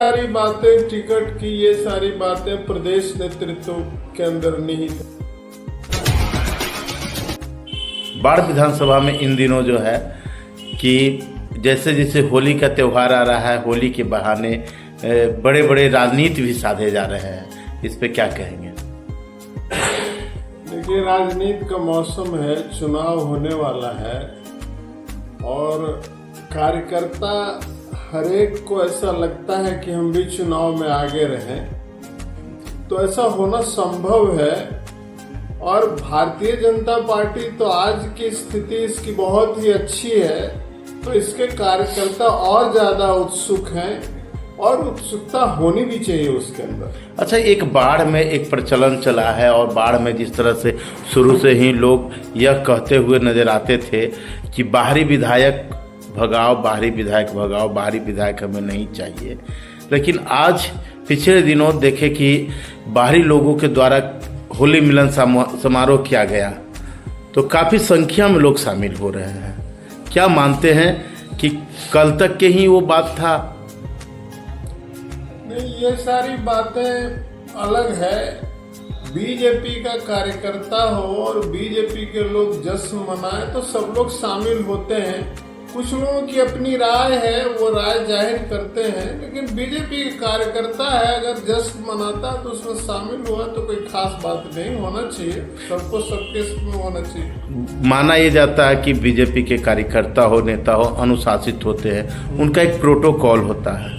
सारी बातें टिकट की, ये सारी बातें प्रदेश नेतृत्व के अंदर निहित है। बाढ़ विधानसभा में इन दिनों जो है कि जैसे जैसे होली का त्यौहार आ रहा है, होली के बहाने बड़े बड़े राजनीति भी साधे जा रहे हैं, इस पे क्या कहेंगे? देखिए, राजनीति का मौसम है, चुनाव होने वाला है और कार्यकर्ता हरेक को ऐसा लगता है कि हम भी चुनाव में आगे रहें, तो ऐसा होना संभव है। और भारतीय जनता पार्टी तो आज की स्थिति इसकी बहुत ही अच्छी है, तो इसके कार्यकर्ता और ज्यादा उत्सुक हैं और उत्सुकता होनी भी चाहिए उसके अंदर। अच्छा, एक बाढ़ में एक प्रचलन चला है और बाढ़ में जिस तरह से शुरू से ही लोग यह कहते हुए नजर आते थे कि बाहरी विधायक भगाओ, बाहरी विधायक भगाओ, बाहरी विधायक हमें नहीं चाहिए, लेकिन आज पिछले दिनों देखे कि बाहरी लोगों के द्वारा होली मिलन समारोह किया गया तो काफ़ी संख्या में लोग शामिल हो रहे हैं। क्या मानते हैं कि कल तक के ही वो बात था? नहीं, ये सारी बातें अलग है। बीजेपी का कार्यकर्ता हो और बीजेपी के लोग जश्न मनाए तो सब लोग शामिल होते हैं। कुछ लोगों की अपनी राय है, वो राय जाहिर करते हैं, लेकिन बीजेपी के कार्यकर्ता है, अगर जश्न मनाता तो उसमें शामिल हुआ तो कोई खास बात नहीं होना चाहिए। सबको सबके में होना चाहिए। माना यह जाता है कि बीजेपी के कार्यकर्ता हो, नेता हो, अनुशासित होते हैं, उनका एक प्रोटोकॉल होता है,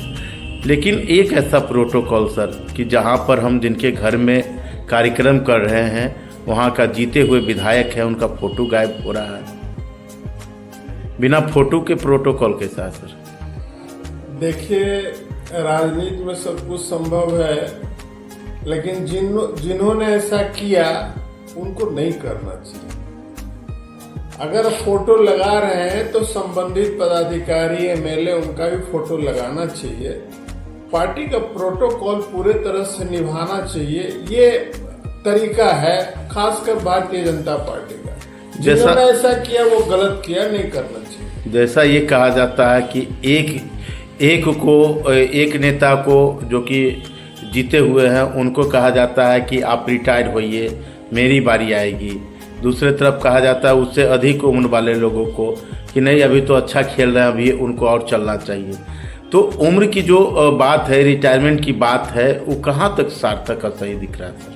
लेकिन एक ऐसा प्रोटोकॉल सर कि जहां पर हम जिनके घर में कार्यक्रम कर रहे हैं वहां का जीते हुए विधायक है, उनका फोटो गायब हो रहा है बिना फोटो के प्रोटोकॉल के साथ। सर देखिए, राजनीति में सब कुछ संभव है, लेकिन जिन्होंने ऐसा किया उनको नहीं करना चाहिए। अगर फोटो लगा रहे हैं तो संबंधित पदाधिकारी, एमएलए, उनका भी फोटो लगाना चाहिए। पार्टी का प्रोटोकॉल पूरे तरह से निभाना चाहिए, ये तरीका है खासकर भारतीय जनता पार्टी का। जिन्होंने ऐसा किया वो गलत किया, नहीं करना चाहिए। जैसा ये कहा जाता है कि एक नेता को जो कि जीते हुए हैं उनको कहा जाता है कि आप रिटायर होइए, मेरी बारी आएगी। दूसरे तरफ कहा जाता है उससे अधिक उम्र वाले लोगों को कि नहीं, अभी तो अच्छा खेल रहे हैं, अभी उनको और चलना चाहिए। तो उम्र की जो बात है, रिटायरमेंट की बात है, वो कहाँ तक सार्थक और सही दिख रहा है सर?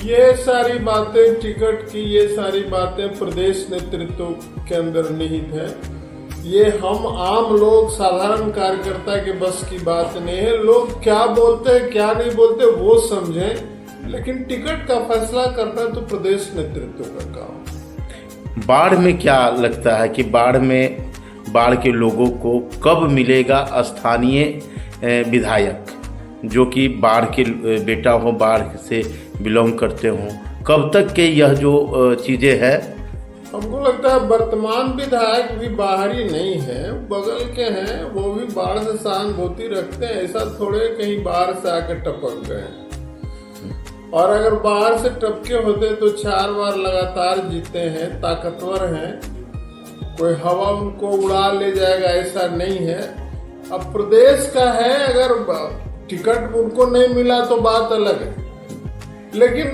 ये सारी बातें टिकट की, ये सारी बातें प्रदेश नेतृत्व के अंदर निहित है। ये हम आम लोग, साधारण कार्यकर्ता के बस की बात नहीं है। लोग क्या बोलते हैं क्या नहीं बोलते वो समझें, लेकिन टिकट का फैसला करना तो प्रदेश नेतृत्व का काम। बाढ़ में क्या लगता है कि बाढ़ के लोगों को कब मिलेगा स्थानीय विधायक जो कि बाढ़ के बेटा हो, बाढ़ से बिलोंग करते हों? कब तक के यह जो चीज़ें हैं? हमको लगता है वर्तमान विधायक भी बाहरी नहीं है, बगल के हैं, वो भी बाढ़ से सहानुभूति रखते हैं। ऐसा थोड़े कहीं बाहर से आकर टपक गए, और अगर बाहर से टपके होते तो 4 बार लगातार जीते हैं, ताकतवर हैं, कोई हवा उनको उड़ा ले जाएगा ऐसा नहीं है। अब प्रदेश का है, अगर टिकट उनको नहीं मिला तो बात अलग है, लेकिन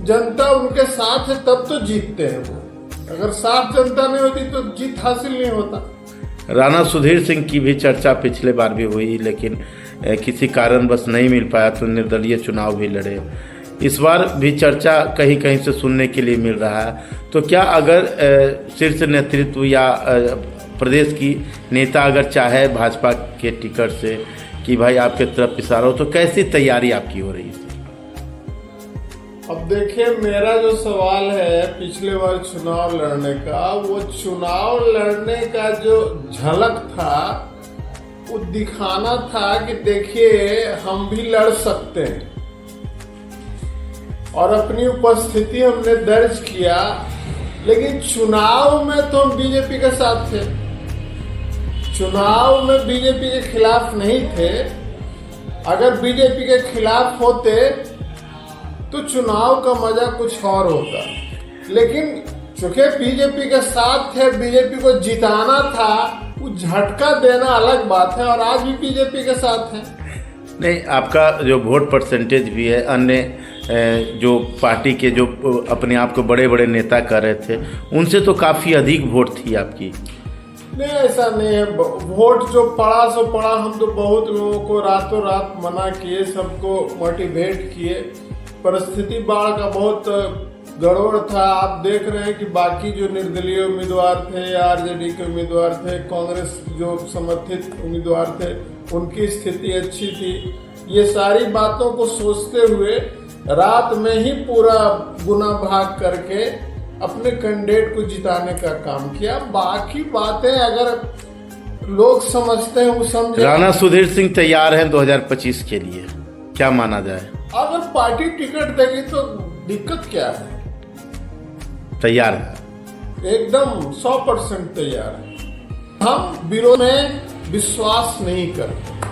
जनता उनके साथ है तब तो जीतते हैं वो। अगर साथ जनता नहीं होती तो जीत हासिल नहीं होता। राणा सुधीर सिंह की भी चर्चा पिछले बार भी हुई, लेकिन किसी कारण बस नहीं मिल पाया तो निर्दलीय चुनाव भी लड़े। इस बार भी चर्चा कहीं कहीं से सुनने के लिए मिल रहा है। तो क्या अगर शीर्ष नेतृत्व या प्रदेश की नेता अगर चाहे भाजपा के टिकट से कि भाई आपके तरफ इशारा हो, तो कैसी तैयारी आपकी हो रही है? अब देखिए, मेरा जो सवाल है पिछले बार चुनाव लड़ने का, वो चुनाव लड़ने का जो झलक था वो दिखाना था कि देखिए हम भी लड़ सकते हैं, और अपनी उपस्थिति हमने दर्ज किया। लेकिन चुनाव में तो हम बीजेपी के साथ थे, चुनाव में बीजेपी के खिलाफ नहीं थे। अगर बीजेपी के खिलाफ होते तो चुनाव का मजा कुछ और होता, लेकिन चूंकि बीजेपी के साथ थे, बीजेपी को जिताना था, वो झटका देना अलग बात है, और आज भी बीजेपी के साथ है। नहीं, आपका जो वोट परसेंटेज भी है, अन्य जो पार्टी के जो अपने आप को बड़े बड़े नेता कर रहे थे, उनसे तो काफ़ी अधिक वोट थी आपकी। नहीं, ऐसा नहीं है। वोट जो पड़ा सो पड़ा। हम तो बहुत लोगों को रातों रात मना किए, सबको मोटिवेट किए। परिस्थिति बाढ़ का बहुत गड़बड़ था। आप देख रहे हैं कि बाकी जो निर्दलीय उम्मीदवार थे, आरजेडी के उम्मीदवार थे, कांग्रेस जो समर्थित उम्मीदवार थे, उनकी स्थिति अच्छी थी। ये सारी बातों को सोचते हुए रात में ही पूरा गुना भाग करके अपने कैंडिडेट को जिताने का काम किया। बाकी बातें अगर लोग समझते हैं, वो समझे। राणा सुधीर सिंह तैयार हैं 2025 के लिए, क्या माना जाए? अगर पार्टी टिकट देगी तो दिक्कत क्या है? तैयार है, एकदम 100% तैयार है। हम विरोध में विश्वास नहीं करते।